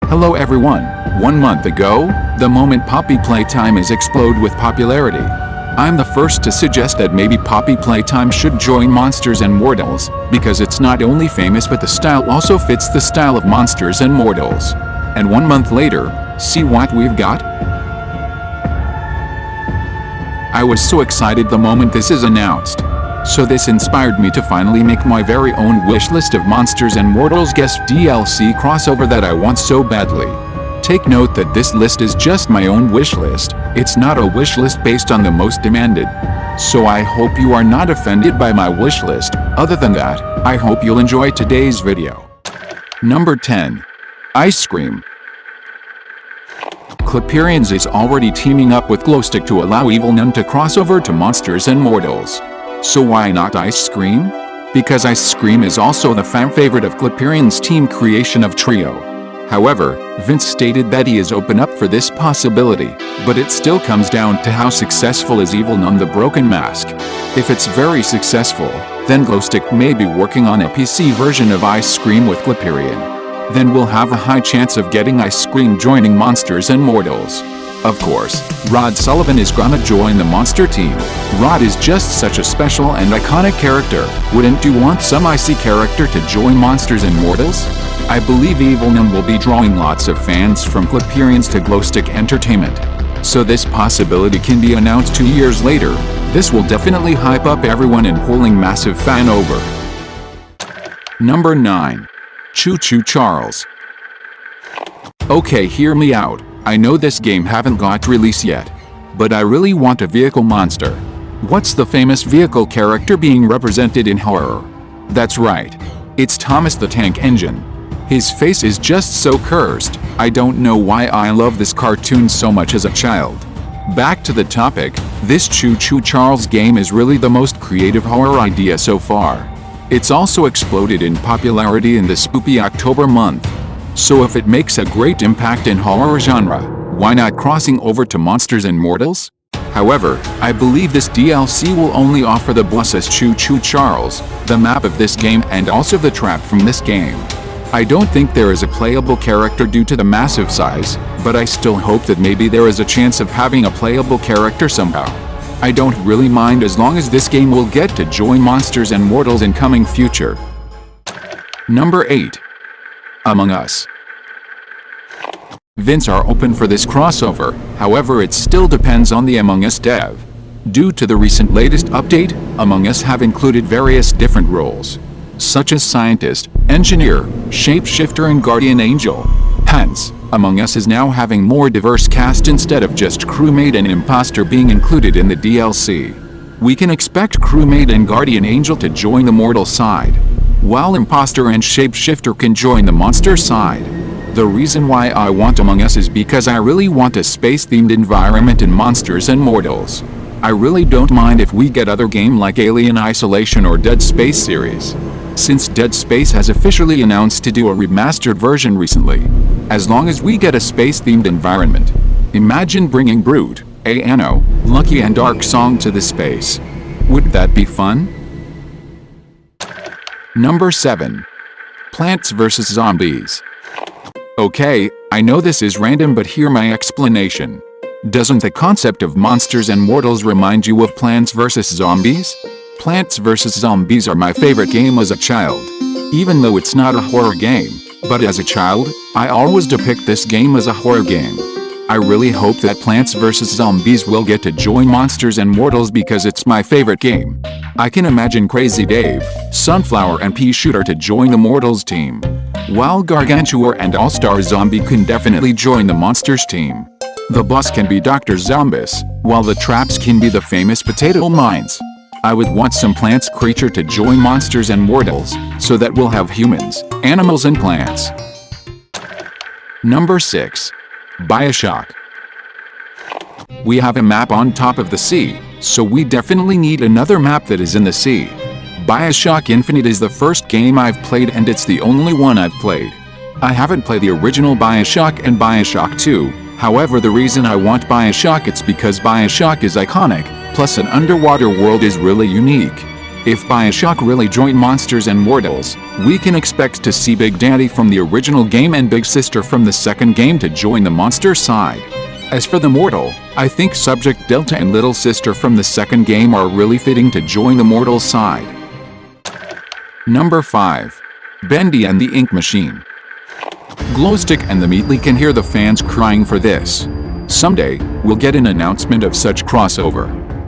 Hello everyone. 1 month ago, the moment Poppy Playtime is explode with popularity. I'm the first to suggest that maybe Poppy Playtime should join Monsters and Mortals, because it's not only famous but the style also fits the style of Monsters and Mortals. And 1 month later, see what we've got? I was so excited the moment this is announced. So this inspired me to finally make my very own wish list of Monsters and Mortals guest DLC crossover that I want so badly. Take note that this list is just my own wish list, it's not a wish list based on the most demanded. So I hope you are not offended by my wish list. Other than that, I hope you'll enjoy today's video. Number 10. Ice Cream. Cliperians is already teaming up with Glowstick to allow Evil Nun to cross over to Monsters and Mortals. So why not Ice Cream? Because Ice Cream is also the fan favorite of Cliperian's team creation of Trio. However, Vince stated that he is open up for this possibility, but it still comes down to how successful is Evil Nun the Broken Mask. If it's very successful, then Glowstick may be working on a PC version of Ice Cream with Cliperian. Then we'll have a high chance of getting Ice Cream joining Monsters and Mortals. Of course, Rod Sullivan is gonna join the monster team. Rod is just such a special and iconic character. Wouldn't you want some icy character to join Monsters and Mortals? I believe Evil Nun will be drawing lots of fans from Cliperians to Glowstick Entertainment. So this possibility can be announced 2 years later. This will definitely hype up everyone and pulling massive fan over. Number 9. Choo Choo Charles. Okay, hear me out. I know this game haven't got release yet, but I really want a vehicle monster. What's the famous vehicle character being represented in horror? That's right. It's Thomas the Tank Engine. His face is just so cursed. I don't know why I love this cartoon so much as a child. Back to the topic, this Choo Choo Charles game is really the most creative horror idea so far. It's also exploded in popularity in the spooky October month. So if it makes a great impact in horror genre, why not crossing over to Monsters and Mortals? However, I believe this DLC will only offer the boss as Choo Choo Charles, the map of this game and also the trap from this game. I don't think there is a playable character due to the massive size, but I still hope that maybe there is a chance of having a playable character somehow. I don't really mind as long as this game will get to join Monsters and Mortals in coming future. Number 8. Among Us. Vince are open for this crossover, however it still depends on the Among Us dev. Due to the recent latest update, Among Us have included various different roles, such as scientist, engineer, shapeshifter and guardian angel. Hence, Among Us is now having more diverse cast instead of just crewmate and imposter being included in the DLC. We can expect crewmate and guardian angel to join the mortal side, while imposter and shapeshifter can join the monster side. The reason why I want Among Us is because I really want a space-themed environment in Monsters and Mortals. I really don't mind if we get other game like Alien Isolation or Dead Space series, since Dead Space has officially announced to do a remastered version recently. As long as we get a space-themed environment. Imagine bringing Brute, Anno, Lucky and Dark Song to the space. Would that be fun? Number 7. Plants vs. Zombies. Okay, I know this is random but hear my explanation. Doesn't the concept of Monsters and Mortals remind you of Plants vs. Zombies? Plants vs. Zombies are my favorite game as a child. Even though it's not a horror game, but as a child, I always depict this game as a horror game. I really hope that Plants vs. Zombies will get to join Monsters and Mortals because it's my favorite game. I can imagine Crazy Dave, Sunflower and Pea Shooter to join the Mortals team, while Gargantua and All-Star Zombie can definitely join the Monsters team. The boss can be Dr. Zombus, while the traps can be the famous Potato Mines. I would want some plants creature to join Monsters and Mortals, so that we'll have humans, animals and plants. Number 6. Bioshock. We have a map on top of the sea, so we definitely need another map that is in the sea. Bioshock Infinite is the first game I've played and it's the only one I've played. I haven't played the original Bioshock and Bioshock 2, however the reason I want Bioshock it's because Bioshock is iconic, plus an underwater world is really unique. If Bioshock really joined Monsters and Mortals, we can expect to see Big Daddy from the original game and Big Sister from the second game to join the monster side. As for the mortal, I think Subject Delta and Little Sister from the second game are really fitting to join the mortal side. Number 5. Bendy and the Ink Machine. Glowstick and the Meatly can hear the fans crying for this. Someday, we'll get an announcement of such crossover.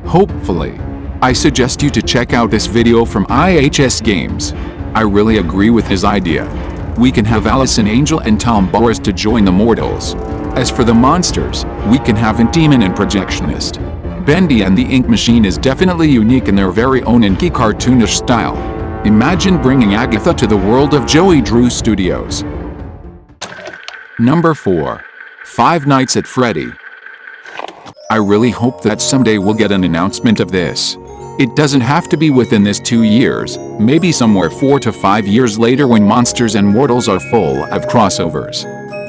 Hopefully. I suggest you to check out this video from IHS Games. I really agree with his idea. We can have Allison Angel and Tom Boris to join the Mortals. As for the monsters, we can have Demon and Projectionist. Bendy and the Ink Machine is definitely unique in their very own inky cartoonish style. Imagine bringing Agatha to the world of Joey Drew Studios. Number 4. Five Nights at Freddy. I really hope that someday we'll get an announcement of this. It doesn't have to be within this 2 years, maybe somewhere 4 to 5 years later when Monsters and Mortals are full of crossovers.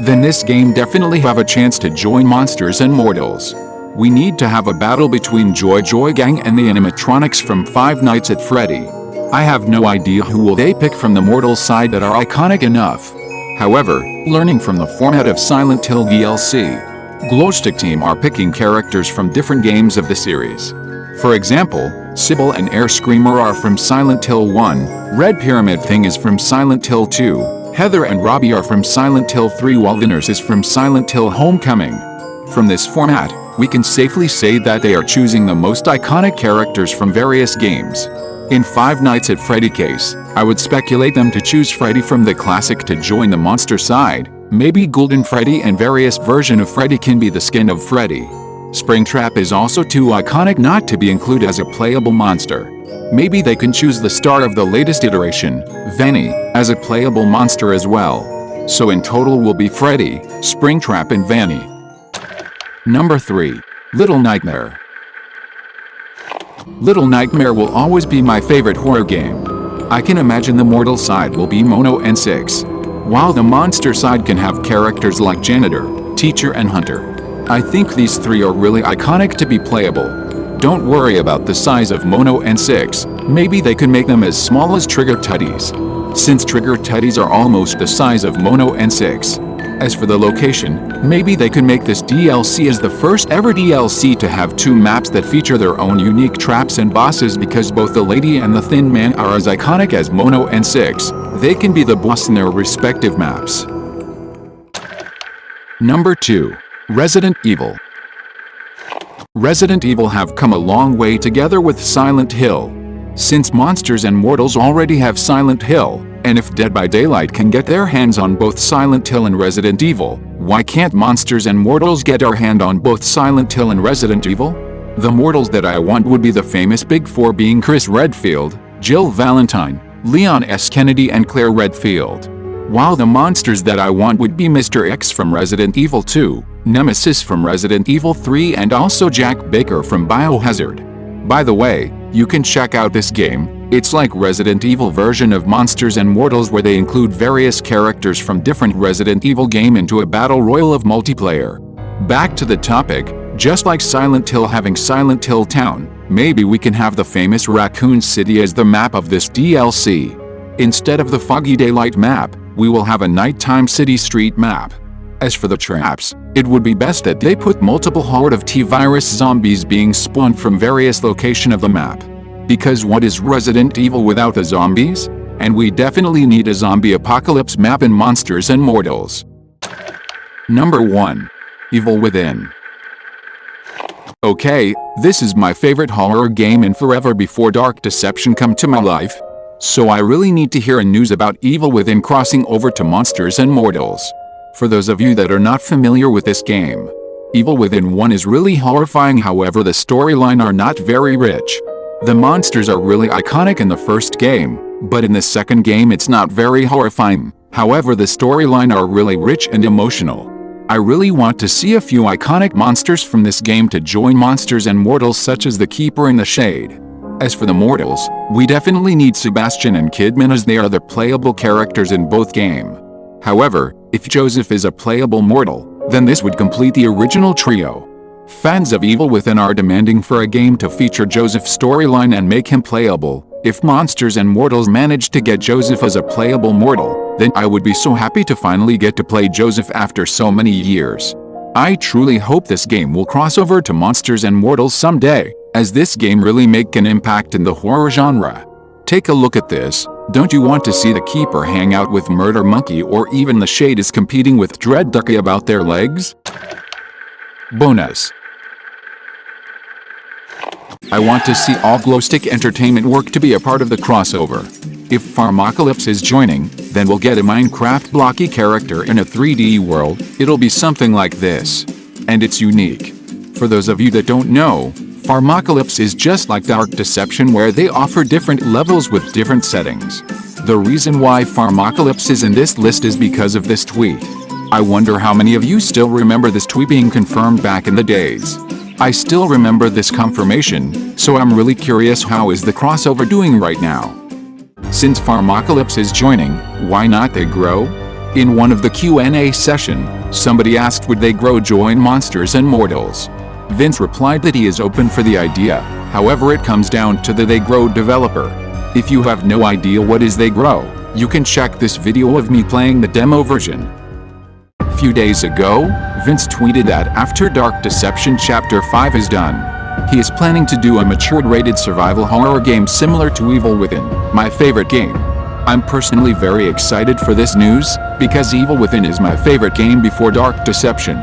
Then this game definitely have a chance to join Monsters and Mortals. We need to have a battle between Joy Gang and the animatronics from Five Nights at Freddy. I have no idea who will they pick from the Mortals side that are iconic enough. However, learning from the format of Silent Hill DLC, Glowstick team are picking characters from different games of the series. For example, Sybil and Air Screamer are from Silent Hill 1, Red Pyramid Thing is from Silent Hill 2, Heather and Robbie are from Silent Hill 3 while the Nurse is from Silent Hill Homecoming. From this format, we can safely say that they are choosing the most iconic characters from various games. In Five Nights at Freddy case, I would speculate them to choose Freddy from the classic to join the monster side. Maybe Golden Freddy and various version of Freddy can be the skin of Freddy. Springtrap is also too iconic not to be included as a playable monster. Maybe they can choose the star of the latest iteration, Venny, as a playable monster as well. So in total will be Freddy, Springtrap and Venny. Number 3. Little Nightmare. Little Nightmare will always be my favorite horror game. I can imagine the mortal side will be Mono and Six, while the monster side can have characters like Janitor, Teacher and Hunter. I think these three are really iconic to be playable. Don't worry about the size of Mono and Six, maybe they could make them as small as Trigger Tutties, since Trigger Tutties are almost the size of Mono and Six. As for the location, maybe they could make this DLC as the first ever DLC to have 2 maps that feature their own unique traps and bosses because both the Lady and the Thin Man are as iconic as Mono and Six. They can be the boss in their respective maps. Number 2. Resident Evil. Resident Evil have come a long way together with Silent Hill. Since Monsters and Mortals already have Silent Hill, and if Dead by Daylight can get their hands on both Silent Hill and Resident Evil, why can't Monsters and Mortals get our hand on both Silent Hill and Resident Evil? The mortals that I want would be the famous Big Four being Chris Redfield, Jill Valentine, Leon S. Kennedy and Claire Redfield. While the monsters that I want would be Mr. X from Resident Evil 2, Nemesis from Resident Evil 3 and also Jack Baker from Biohazard. By the way, you can check out this game. It's like Resident Evil version of Monsters and Mortals where they include various characters from different Resident Evil game into a battle royal of multiplayer. Back to the topic, just like Silent Hill having Silent Hill Town, maybe we can have the famous Raccoon City as the map of this DLC. Instead of the Foggy Daylight map, we will have a nighttime city street map. As for the traps, it would be best that they put multiple horde of T-virus zombies being spawned from various location of the map. Because what is Resident Evil without the zombies? And we definitely need a zombie apocalypse map in Monsters and Mortals. Number 1. Evil Within. Okay, this is my favorite horror game and forever before Dark Deception come to my life. So I really need to hear a news about Evil Within crossing over to Monsters and Mortals. For those of you that are not familiar with this game, Evil Within 1 is really horrifying, however the storyline are not very rich. The monsters are really iconic in the first game, but in the second game it's not very horrifying. However the storyline are really rich and emotional. I really want to see a few iconic monsters from this game to join Monsters and Mortals such as the Keeper in the Shade. As for the Mortals, we definitely need Sebastian and Kidman as they are the playable characters in both games. However, if Joseph is a playable mortal, then this would complete the original trio. Fans of Evil Within are demanding for a game to feature Joseph's storyline and make him playable. If Monsters and Mortals managed to get Joseph as a playable mortal, then I would be so happy to finally get to play Joseph after so many years. I truly hope this game will cross over to Monsters and Mortals someday, as this game really make an impact in the horror genre. Take a look at this. Don't you want to see the Keeper hang out with Murder Monkey, or even the Shade is competing with Dread Ducky about their legs? Bonus. I want to see all Glowstick Entertainment work to be a part of the crossover. If Pharmacalypse is joining, then we'll get a Minecraft blocky character in a 3D world. It'll be something like this. And it's unique. For those of you that don't know, Pharmacalypse is just like Dark Deception, where they offer different levels with different settings. The reason why Pharmacalypse is in this list is because of this tweet. I wonder how many of you still remember this tweet being confirmed back in the days. I still remember this confirmation, so I'm really curious how is the crossover doing right now. Since Pharmacalypse is joining, why not they grow? In one of the Q&A session, somebody asked would they grow join Monsters and Mortals. Vince replied that he is open for the idea, however it comes down to the They Grow developer. If you have no idea what is They Grow, you can check this video of me playing the demo version. A few days ago, Vince tweeted that after Dark Deception Chapter 5 is done, he is planning to do a matured rated survival horror game similar to Evil Within, my favorite game. I'm personally very excited for this news, because Evil Within is my favorite game before Dark Deception.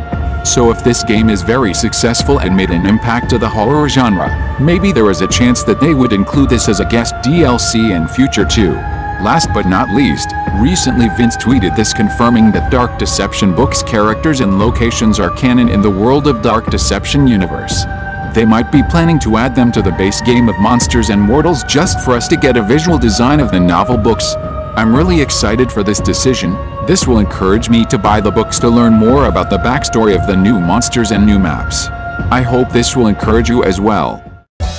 So if this game is very successful and made an impact to the horror genre, maybe there is a chance that they would include this as a guest DLC in future too. Last but not least, recently Vince tweeted this confirming that Dark Deception books characters and locations are canon in the world of Dark Deception universe. They might be planning to add them to the base game of Monsters and Mortals just for us to get a visual design of the novel books. I'm really excited for this decision. This will encourage me to buy the books to learn more about the backstory of the new monsters and new maps. I hope this will encourage you as well.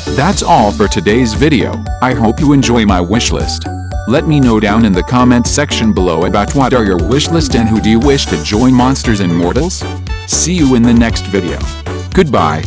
That's all for today's video. I hope you enjoy my wishlist. Let me know down in the comments section below about what are your wishlist and who do you wish to join Monsters and Mortals? See you in the next video. Goodbye.